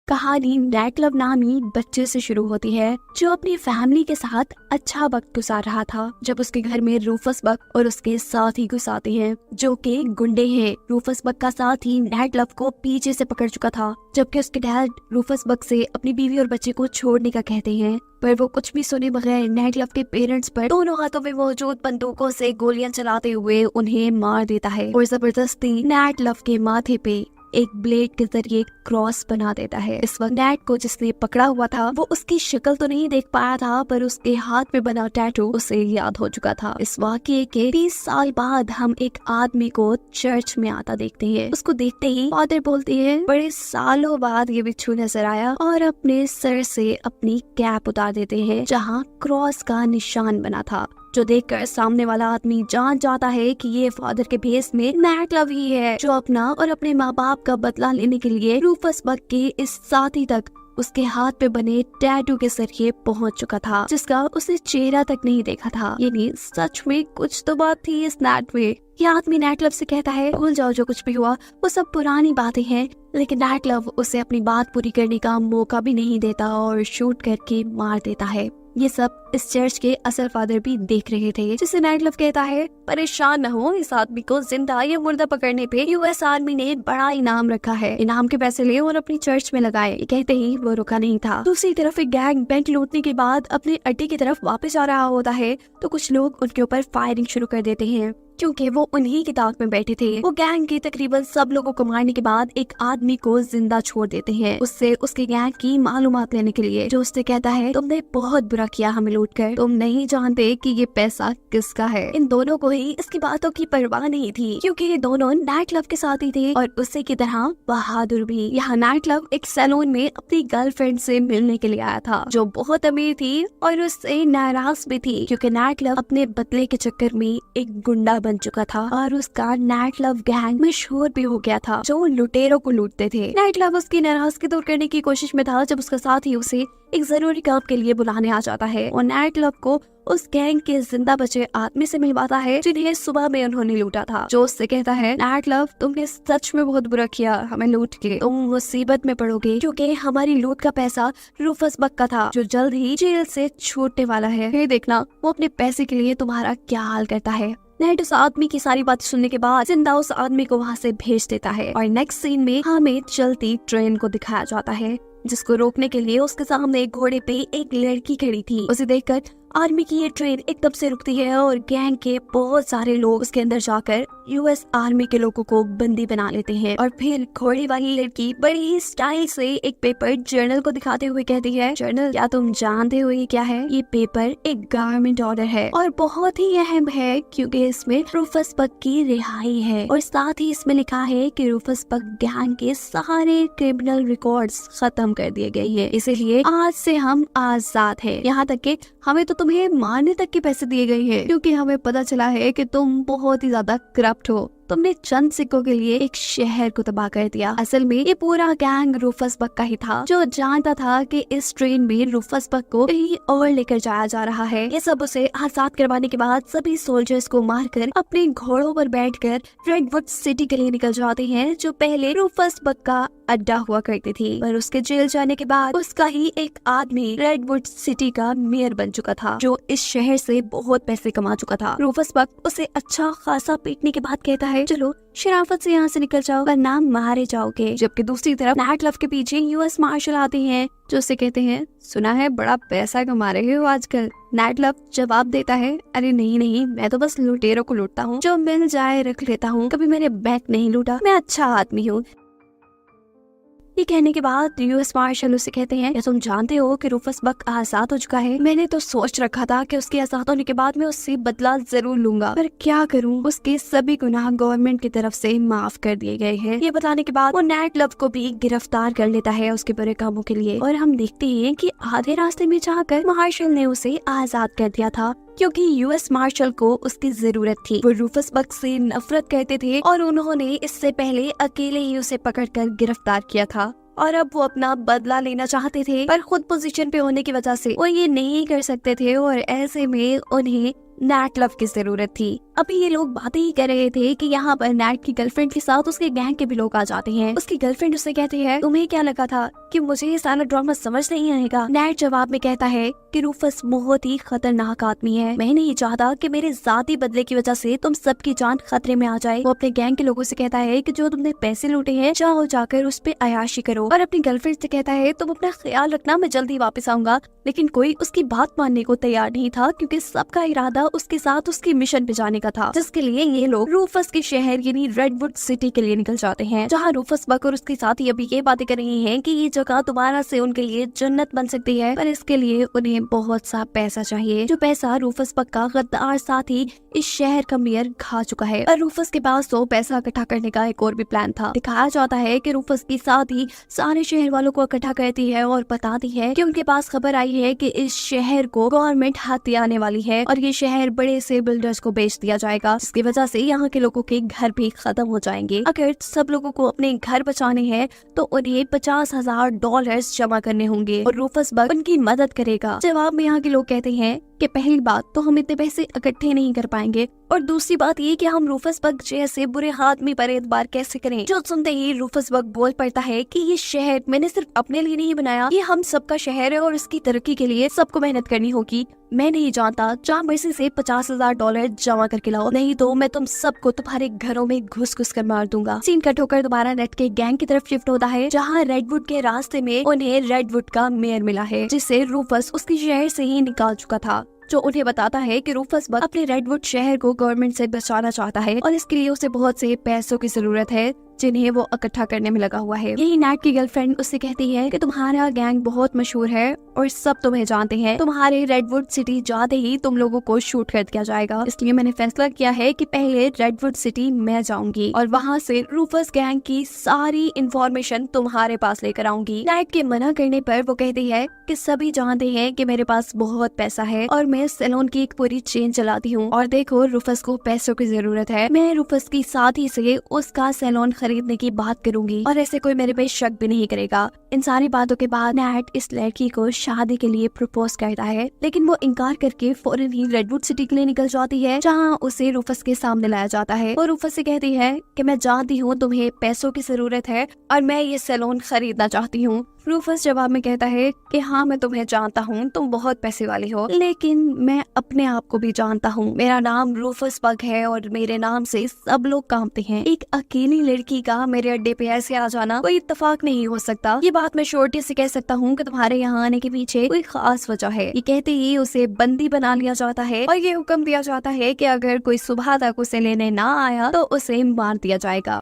कहानी night club नामी बच्चे से शुरू होती है जो अपनी फैमिली के साथ अच्छा वक्त गुजार रहा था जब उसके घर में रूफस बक और उसके साथी घुस आते हैं जो कि गुंडे हैं। रूफस बक का साथी नाइट क्लब को पीछे से पकड़ चुका था जबकि उसके डैड रूफस बक से अपनी बीवी और बच्चे को छोड़ने का कहते हैं, पर वो कुछ भी सुने बगैर नाइट क्लब के पेरेंट्स पर दोनों हाथों में मौजूद बंदूकों से गोलियां चलाते हुए उन्हें मार देता है और जबरदस्ती नाइट क्लब के माथे पे एक ब्लेड के जरिए क्रॉस बना देता है। इस वक्त नैट को जिसने पकड़ा हुआ था वो उसकी शक्ल तो नहीं देख पाया था पर उसके हाथ में बना टैटू उसे याद हो चुका था। इस वाकये के 20 साल बाद हम एक आदमी को चर्च में आता देखते हैं। उसको देखते ही फादर बोलते हैं बड़े सालों बाद ये बिच्छू नजर आया और अपने सर से अपनी कैप उतार देते हैं जहाँ क्रॉस का निशान बना था, जो देखकर सामने वाला आदमी जान जाता है कि ये फादर के भेस में नाइट क्लब ही है जो अपना और अपने माँ बाप का बदला लेने के लिए रूफस बक के इस साथी तक उसके हाथ पे बने टैटू के जरिए पहुंच चुका था जिसका उसने चेहरा तक नहीं देखा था। यानी सच में कुछ तो बात थी इस नाइट में। यह आदमी नाइट क्लब से कहता है भूल जाओ जो कुछ भी हुआ, वो सब पुरानी बातें हैं, लेकिन नाइट क्लब उसे अपनी बात पूरी करने का मौका भी नहीं देता और शूट करके मार देता है। ये सब इस चर्च के असल फादर भी देख रहे थे, जिसे नाइट क्लब कहता है परेशान न हो, इस आदमी को जिंदा या मुर्दा पकड़ने पे यूएस आर्मी ने बड़ा इनाम रखा है, इनाम के पैसे ले और अपनी चर्च में लगाए। कहते ही वो रुका नहीं था। दूसरी तरफ एक गैंग बैंक लूटने के बाद अपने अड्डे की तरफ वापस आ रहा होता है तो कुछ लोग उनके ऊपर फायरिंग शुरू कर देते हैं क्योंकि वो उन्हीं की ताक में बैठे थे। वो गैंग के तकरीबन सब लोगों को मारने के बाद एक आदमी को जिंदा छोड़ देते हैं उससे उसके गैंग की मालूमात लेने के लिए, जो उससे कहता है तुमने बहुत बुरा किया हमें लूटकर, तुम नहीं जानते कि ये पैसा किसका है। इन दोनों को ही इसकी बातों की परवाह नहीं थी क्योंकि ये दोनों नाइट क्लब के साथी थे और उसी की तरह बहादुर भी। यहाँ नाइट क्लब एक सैलून में अपनी गर्लफ्रेंड से मिलने के लिए आया था जो बहुत अमीर थी और उससे नाराज भी थी क्योंकि नाइट क्लब अपने बदले के चक्कर में एक गुंडा बन चुका था और उसका नाइट क्लब गैंग मशहूर भी हो गया था जो लुटेरों को लूटते थे। नाइट क्लब उसकी नाराजगी दूर करने की कोशिश में था जब उसका साथी उसे एक जरूरी काम के लिए बुलाने आ जाता है और नाइट क्लब को उस गैंग के जिंदा बचे आदमी से मिलवाता है जिन्हें सुबह में उन्होंने लूटा था, जो उससे कहता है नाइट क्लब तुमने सच में बहुत बुरा किया हमें लूट के, तुम मुसीबत में पड़ोगे क्योंकि हमारी लूट का पैसा रूफस बक का था जो जल्द ही जेल से छूटने वाला है। फिर देखना वो अपने पैसे के लिए तुम्हारा क्या हाल करता है। नाइट उस आदमी की सारी बातें सुनने के बाद जिंदा उस आदमी को वहाँ से भेज देता है और नेक्स्ट सीन में हमें चलती ट्रेन को दिखाया जाता है जिसको रोकने के लिए उसके सामने एक घोड़े पे एक लड़की खड़ी थी। उसे देखकर आर्मी की ये ट्रेन एकदम से रुकती है और गैंग के बहुत सारे लोग उसके अंदर जाकर यूएस आर्मी के लोगों को बंदी बना लेते हैं और फिर घोड़े वाली लड़की बड़ी ही स्टाइल से एक पेपर जर्नल को दिखाते हुए कहती है जर्नल क्या तुम जानते हो ये क्या है? ये पेपर एक गवर्नमेंट ऑर्डर है और बहुत ही अहम है क्योंकि इसमें रूफस बक की रिहाई है और साथ ही इसमें लिखा है कि रूफस बक गैंग के सारे क्रिमिनल रिकॉर्ड्स खत्म कर दिए गए हैं, इसीलिए आज से हम आजाद हैं। यहाँ तक कि हमें तो तुम्हें मारने तक के पैसे दिए गए हैं क्योंकि हमें पता चला है कि तुम बहुत ही ज्यादा करप्ट हो, तुमने चंद सिक्कों के लिए एक शहर को तबाह कर दिया। असल में ये पूरा गैंग रूफस बक का ही था जो जानता था कि इस ट्रेन में रूफस बक को कहीं और लेकर जाया जा रहा है। ये सब उसे आजाद करवाने के बाद सभी सोल्जर्स को मारकर अपने घोड़ों पर बैठकर रेडवुड सिटी के लिए निकल जाते हैं जो पहले रूफस बक का अड्डा हुआ करती थी, पर उसके जेल जाने के बाद उसका ही एक आदमी रेडवुड सिटी का मेयर बन चुका था जो इस शहर से बहुत पैसे कमा चुका था। रूफस बक उसे अच्छा खासा पीटने के बाद कहता है चलो शराफत से यहाँ से निकल जाओ वरना मारे जाओगे। जबकि दूसरी तरफ नाइट क्लब के पीछे यूएस मार्शल आते हैं जो उससे कहते हैं सुना है बड़ा पैसा कमा रहे हो आजकल। नाइट क्लब जवाब देता है अरे नहीं नहीं, मैं तो बस लुटेरों को लूटता हूँ, जो मिल जाए रख लेता हूँ, कभी मैंने बैंक नहीं लूटा, मैं अच्छा आदमी हूँ। ये कहने के बाद यूएस मार्शल उसे कहते हैं क्या तुम जानते हो कि रूफस बक आजाद हो चुका है? मैंने तो सोच रखा था कि उसके आजाद होने के बाद मैं उससे बदला जरूर लूंगा, पर क्या करूं, उसके सभी गुनाह गवर्नमेंट की तरफ से माफ कर दिए गए हैं। ये बताने के बाद वो नाइट क्लब को भी गिरफ्तार कर लेता है उसके बुरे कामों के लिए और हम देखते हैं कि आधे रास्ते में जाकर मार्शल ने उसे आजाद कर दिया था क्योंकि यूएस मार्शल को उसकी जरूरत थी। वो रूफस बक से नफरत करते थे और उन्होंने इससे पहले अकेले ही उसे पकड़कर गिरफ्तार किया था और अब वो अपना बदला लेना चाहते थे पर खुद पोजीशन पे होने की वजह से वो ये नहीं कर सकते थे और ऐसे में उन्हें नैट लव की जरूरत थी। अभी ये लोग बातें ही कर रहे थे कि यहाँ पर नैट की गर्लफ्रेंड के साथ उसके गैंग के भी लोग आ जाते हैं। उसकी गर्लफ्रेंड उससे कहती है, तुम्हें क्या लगा था कि मुझे ये सारा ड्रामा समझ नहीं आएगा? नैट जवाब में कहता है कि रूफस बहुत ही खतरनाक आदमी है, मैं नहीं चाहता कि मेरे जाती बदले की वजह से तुम सबकी जान खतरे में आ जाए। वो अपने गैंग के लोगों से कहता है कि जो तुमने पैसे लूटे हैं जाओ जाकर उस पे अयाशी करो, और अपनी गर्लफ्रेंड से कहता है तुम अपना ख्याल रखना, मैं जल्दी वापस आऊंगा। लेकिन कोई उसकी बात मानने को तैयार नहीं था, क्योंकि सबका इरादा उसके साथ उसके मिशन पे जाने का था, जिसके लिए ये लोग रूफस के शहर यानी रेडवुड सिटी के लिए निकल जाते हैं, जहाँ रूफस बक और उसके साथी अभी ये बातें कर रही हैं कि ये जगह दोबारा से उनके लिए जन्नत बन सकती है, पर इसके लिए उन्हें बहुत सा पैसा चाहिए, जो पैसा रूफस बक का गद्दार साथी इस शहर का मेयर खा चुका है। और रूफस के पास तो पैसा इकट्ठा करने का एक और भी प्लान था। दिखाया जाता है कि रूफस की साथी सारे शहर वालों को इकट्ठा करती है और बताती है कि उनके पास खबर आई है कि इस शहर को गवर्नमेंट हाथी आने वाली है और ये शहर बड़े से बिल्डर्स को बेच दिया जाएगा, जिसकी वजह से यहाँ के लोगों के घर भी खत्म हो जाएंगे। अगर सब लोगों को अपने घर बचाने हैं तो उन्हें $50,000 जमा करने होंगे और रूफस बक उनकी मदद करेगा। जवाब में यहाँ के लोग कहते हैं कि पहली बात तो हम इतने पैसे इकट्ठे नहीं कर पाएंगे, और दूसरी बात ये कि हम रूफस बक जैसे बुरे आदमी पर एतबार कैसे करें। जो सुनते ही रूफस बक बोल पड़ता है कि ये शहर मैंने सिर्फ अपने लिए नहीं बनाया, ये हम सबका शहर है और इसकी तरक्की के लिए सबको मेहनत करनी होगी। मैं नहीं जानता, जहाँ मर्जी से $50,000 जमा करके लाओ, नहीं तो मैं तुम सबको तुम्हारे घरों में घुस घुस कर मार दूंगा। सीन कट होकर दोबारा नेट के गैंग की तरफ शिफ्ट होता है, जहाँ रेडवुड के रास्ते में उन्हें रेडवुड का मेयर मिला है, जिसे रूफस उसके शहर से ही निकाल चुका था, जो उन्हें बताता है कि रूफस बक अपने रेडवुड शहर को गवर्नमेंट से बचाना चाहता है और इसके लिए उसे बहुत से पैसों की जरूरत है, जिन्हें वो इकट्ठा करने में लगा हुआ है। यही नैट की गर्लफ्रेंड उससे कहती है कि तुम्हारा गैंग बहुत मशहूर है और सब तुम्हें जानते हैं, तुम्हारे रेडवुड सिटी जाते ही तुम लोगों को शूट कर दिया जाएगा, इसलिए मैंने फैसला किया है कि पहले रेडवुड सिटी मैं जाऊंगी और वहाँ से रूफस गैंग की सारी इंफॉर्मेशन तुम्हारे पास लेकर आऊंगी। नैट के मना करने पर वो कहती है कि सभी जानते हैं कि मेरे पास बहुत पैसा है और मैं सैलून की एक पूरी चेन चलाती हूँ, और देखो रूफस को पैसों की जरूरत है, मैं रूफस की साथी से उसका सैलून खरीदने की बात करूंगी और ऐसे कोई मेरे पे शक भी नहीं करेगा। इन सारी बातों के बाद नैट इस लड़की को शादी के लिए प्रपोज करता है, लेकिन वो इनकार करके फौरन ही रेडवुड सिटी के लिए निकल जाती है, जहाँ उसे रूफस के सामने लाया जाता है। वो रूफस से कहती है कि मैं जानती हूँ तुम्हें पैसों की जरूरत है और मैं ये सैलून खरीदना चाहती हूँ। रूफस जवाब में कहता है कि हाँ मैं तुम्हें जानता हूँ, तुम बहुत पैसे वाली हो, लेकिन मैं अपने आप को भी जानता हूँ, मेरा नाम रूफस बक है और मेरे नाम से सब लोग कांपते हैं। एक अकेली लड़की का मेरे अड्डे पे ऐसे आ जाना कोई इत्तेफाक नहीं हो सकता। ये बात मैं श्योरिटी से कह सकता हूँ कि तुम्हारे यहाँ आने के पीछे कोई खास वजह है। ये कहते ही उसे बंदी बना लिया जाता है और ये हुक्म दिया जाता है कि अगर कोई सुबह तक उसे लेने ना आया तो उसे मार दिया जाएगा।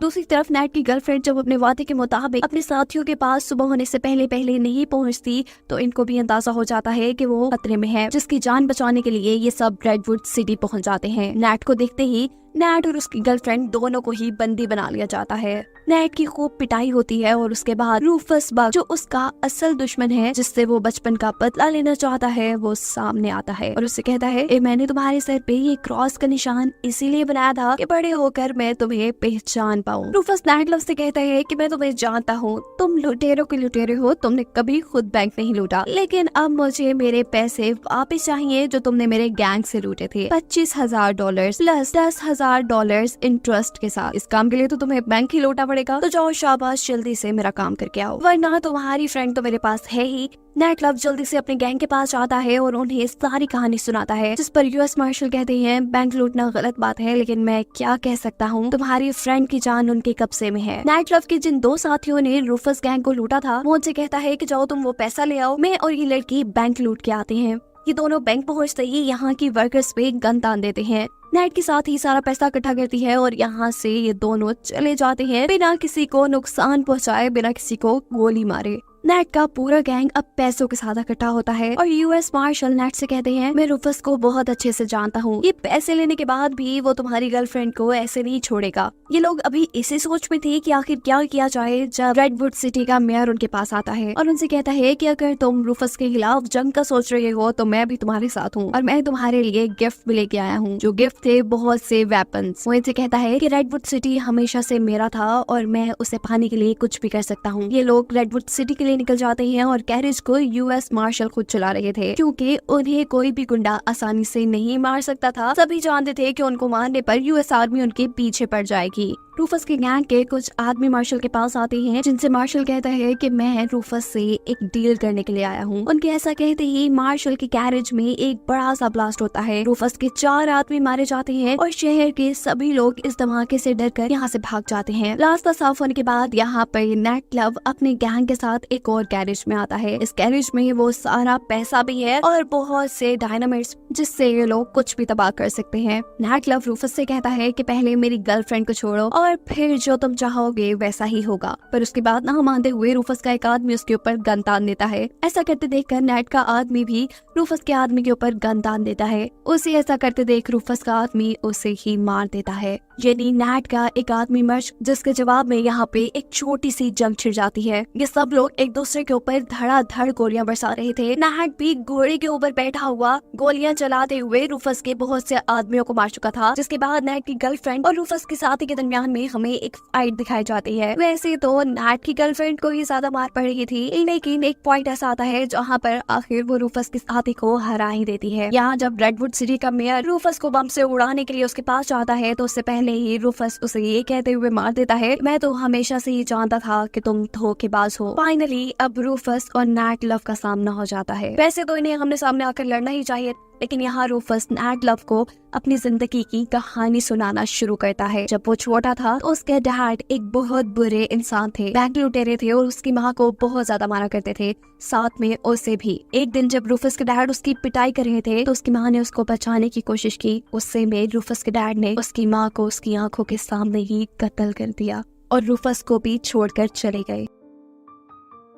दूसरी तरफ नैट की गर्लफ्रेंड जब अपने वादे के मुताबिक अपने साथियों के पास सुबह होने से पहले पहले नहीं पहुंचती, तो इनको भी अंदाजा हो जाता है कि वो खतरे में है, जिसकी जान बचाने के लिए ये सब रेडवुड सिटी पहुंच जाते हैं। नैट को देखते ही नैट और उसकी गर्लफ्रेंड दोनों को ही बंदी बना लिया जाता है। नैट की खूब पिटाई होती है और उसके बाद रूफस बक, जो उसका असल दुश्मन है जिससे वो बचपन का बदला लेना चाहता है, वो सामने आता है और उससे कहता है मैंने तुम्हारे सर पे ये क्रॉस का निशान इसीलिए बनाया था कि बड़े होकर मैं तुम्हें पहचान पाऊं। रूफस नैट लव से कहता है कि मैं तुम्हें जानता हूँ, तुम लुटेरों के लुटेरे हो, तुमने कभी खुद बैंक नहीं लूटा, लेकिन अब मुझे मेरे पैसे वापस चाहिए जो तुमने मेरे गैंग से लूटे थे, $25,000 प्लस $10,000 इंटरेस्ट के साथ। इस काम के लिए तो तुम्हें बैंक ही लौटा पड़ेगा, तो जाओ शाबाश, जल्दी से मेरा काम करके आओ, वरना तुम्हारी फ्रेंड तो मेरे पास है ही। नैट लव जल्दी से अपने गैंग के पास आता है और उन्हें सारी कहानी सुनाता है, जिस पर यूएस मार्शल कहते हैं बैंक लूटना गलत बात है, लेकिन मैं क्या कह सकता हूँ, तुम्हारी फ्रेंड की जान उनके कब्जे में है। नैट लव के जिन दो साथियों ने रूफस गैंग को लूटा था, वो उनसे कहता है कि जाओ तुम वो पैसा ले आओ, मैं और ये लड़की बैंक लूट के आते हैं। ये दोनों बैंक पहुंचते ही यहाँ की वर्कर्स पे गन तान देते हैं। नैट के साथ ही सारा पैसा इकट्ठा करती है और यहाँ से ये दोनों चले जाते हैं बिना किसी को नुकसान पहुँचाए, बिना किसी को गोली मारे। नैट का पूरा गैंग अब पैसों के साथ इकट्ठा होता है और यूएस मार्शल नैट से कहते हैं मैं रूफस को बहुत अच्छे से जानता हूँ, ये पैसे लेने के बाद भी वो तुम्हारी गर्लफ्रेंड को ऐसे नहीं छोड़ेगा। ये लोग अभी इसी सोच में थे कि आखिर क्या किया जाए, जब रेडवुड सिटी का मेयर उनके पास आता है और उनसे कहता है कि अगर तुम रूफस के खिलाफ जंग का सोच रहे हो तो मैं भी तुम्हारे साथ हूँ और मैं तुम्हारे लिए गिफ्ट भी लेके आया हूँ। जो गिफ्ट थे बहुत से वेपन्स। वो इनसे कहता है कि रेडवुड सिटी हमेशा से मेरा था और मैं उसे पाने के लिए कुछ भी कर सकता हूँ। ये लोग रेडवुड सिटी के लिए निकल जाते हैं और गैरेज को यूएस मार्शल खुद चला रहे थे, क्योंकि उन्हें कोई भी गुंडा आसानी से नहीं मार सकता था। सभी जानते थे कि उनको मारने पर यूएस आर्मी उनके पीछे पड़ जाएगी। रूफस के गैंग के कुछ आदमी मार्शल के पास आते हैं, जिनसे मार्शल कहता है कि मैं रूफस से एक डील करने के लिए आया हूँ। उनके ऐसा कहते ही मार्शल के गैरेज में एक बड़ा सा ब्लास्ट होता है। रूफस के 4 आदमी मारे जाते हैं और शहर के सभी लोग इस धमाके से डरकर यहाँ से भाग जाते हैं। रास्ता साफ होने के बाद यहाँ पर नेट लव अपने गैंग के साथ एक और गैरेज में आता है। इस गैरेज में वो सारा पैसा भी है और बहुत से डायनामाइट्स, जिससे ये लोग कुछ भी तबाह कर सकते हैं। नेट लव रूफस से कहता है कि पहले मेरी गर्लफ्रेंड को छोड़ो और फिर जो तुम चाहोगे वैसा ही होगा। पर उसके बाद ना मानते हुए रूफस का एक आदमी उसके ऊपर गन तान देता है। ऐसा करते देखकर नेट का आदमी भी रूफस के आदमी के ऊपर गन तान देता है। उसे ऐसा करते देख रूफस का आदमी उसे ही मार देता है। यानी नेट का एक आदमी मर्च, जिसके जवाब में यहाँ पे एक छोटी सी जंग छिड़ जाती है। ये सब लोग एक दूसरे के ऊपर धड़ाधड़ गोलियां बरसा रहे थे। नेट भी घोड़े के ऊपर बैठा हुआ गोलियां चलाते हुए रूफस के बहुत से आदमियों को मार चुका था। जिसके बाद नेट की गर्लफ्रेंड और रूफस के साथी के दरमियान में हमें एक फाइट दिखाई जाती है। वैसे तो नेट की गर्लफ्रेंड को ही ज्यादा मार पड़ रही थी, लेकिन एक पॉइंट ऐसा आता है जहाँ पर आखिर वो रूफस के साथी को हरा ही देती है। यहाँ जब रेडवुड सिटी का मेयर रूफस को बम से उड़ाने के लिए उसके पास जाता है, तो उससे पहले ही रूफस उसे ये कहते हुए मार देता है, मैं तो हमेशा से ये जानता था कि तुम धोखेबाज हो। फाइनली अब रूफस और नेट लव का सामना हो जाता है। वैसे तो इन्हें हमने सामने आकर लड़ना ही चाहिए, लेकिन यहाँ रूफस नेट लव को अपनी जिंदगी की कहानी सुनाना शुरू करता है। जब वो छोटा था तो उसके डैड एक बहुत बुरे इंसान थे, बैंक लुटेरे थे और उसकी माँ को बहुत ज्यादा मारा करते थे, साथ में उसे भी। एक दिन जब रूफस के डैड उसकी पिटाई कर रहे थे तो उसकी माँ ने उसको बचाने की कोशिश की। उससे में रूफस के डैड ने उसकी माँ को उसकी आंखों के सामने ही कत्ल कर दिया और रूफस को भी छोड़कर चले गए।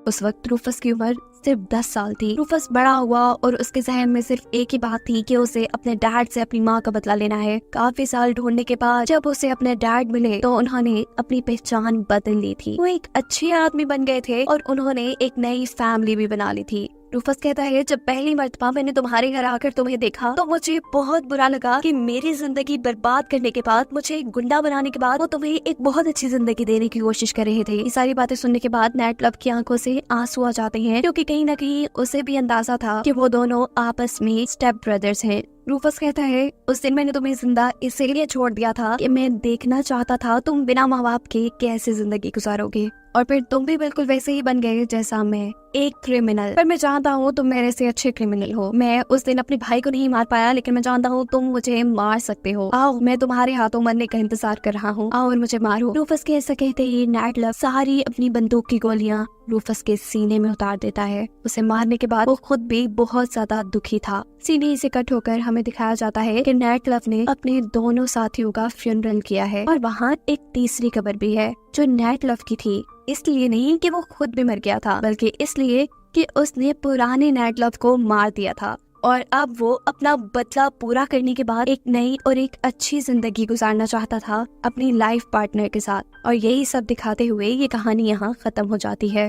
उस वक्त रूफस की उम्र सिर्फ 10 साल थी। रूफस बड़ा हुआ और उसके जहन में सिर्फ एक ही बात थी कि उसे अपने डैड से अपनी माँ का बदला लेना है। काफी साल ढूंढने के बाद जब उसे अपने डैड मिले तो उन्होंने अपनी पहचान बदल ली थी। वो एक अच्छे आदमी बन गए थे और उन्होंने एक नई फैमिली भी बना ली थी। रूफस कहता है, जब पहली मर्तबा मैंने तुम्हारे घर आकर तुम्हें देखा तो मुझे बहुत बुरा लगा कि मेरी जिंदगी बर्बाद करने के बाद, मुझे एक गुंडा बनाने के बाद वो तुम्हें एक बहुत अच्छी जिंदगी देने की कोशिश कर रहे थे। ये सारी बातें सुनने के बाद नेट लव की आंखों से आंसू आ जाते हैं, क्योंकि कहीं न कहीं उसे भी अंदाजा था कि वो दोनों आपस में स्टेप ब्रदर्स हैं। रूफस कहता है, उस दिन मैंने तुम्हें जिंदा इसीलिए छोड़ दिया था कि मैं देखना चाहता था तुम बिना माँ बाप के कैसे जिंदगी गुजारोगे, और फिर तुम भी बिल्कुल वैसे ही बन गए जैसा मैं, एक क्रिमिनल। पर मैं जानता हूँ तुम मेरे से अच्छे क्रिमिनल हो। मैं उस दिन अपने भाई को नहीं मार पाया, लेकिन मैं जानता हूँ तुम मुझे मार सकते हो। आओ, मैं तुम्हारे हाथों मरने का इंतजार कर रहा हूँ, आओ और मुझे मारो। रूफस के ऐसा कहते ही नेट लव सारी अपनी बंदूक की गोलियां रूफस के सीने में उतार देता है। उसे मारने के बाद वो खुद भी बहुत ज्यादा दुखी था। सीने से कट होकर हमें दिखाया जाता है कि नेट लव ने अपने दोनों साथियों का फ्यूनरल किया है, और वहाँ एक तीसरी कब्र भी है जो नेट लव की थी। इसलिए नहीं कि वो खुद भी मर गया था, बल्कि इसलिए कि उसने पुराने नेट लव को मार दिया था और अब वो अपना बदला पूरा करने के बाद एक नई और एक अच्छी जिंदगी गुजारना चाहता था अपनी लाइफ पार्टनर के साथ। और यही सब दिखाते हुए ये कहानी यहाँ खत्म हो जाती है।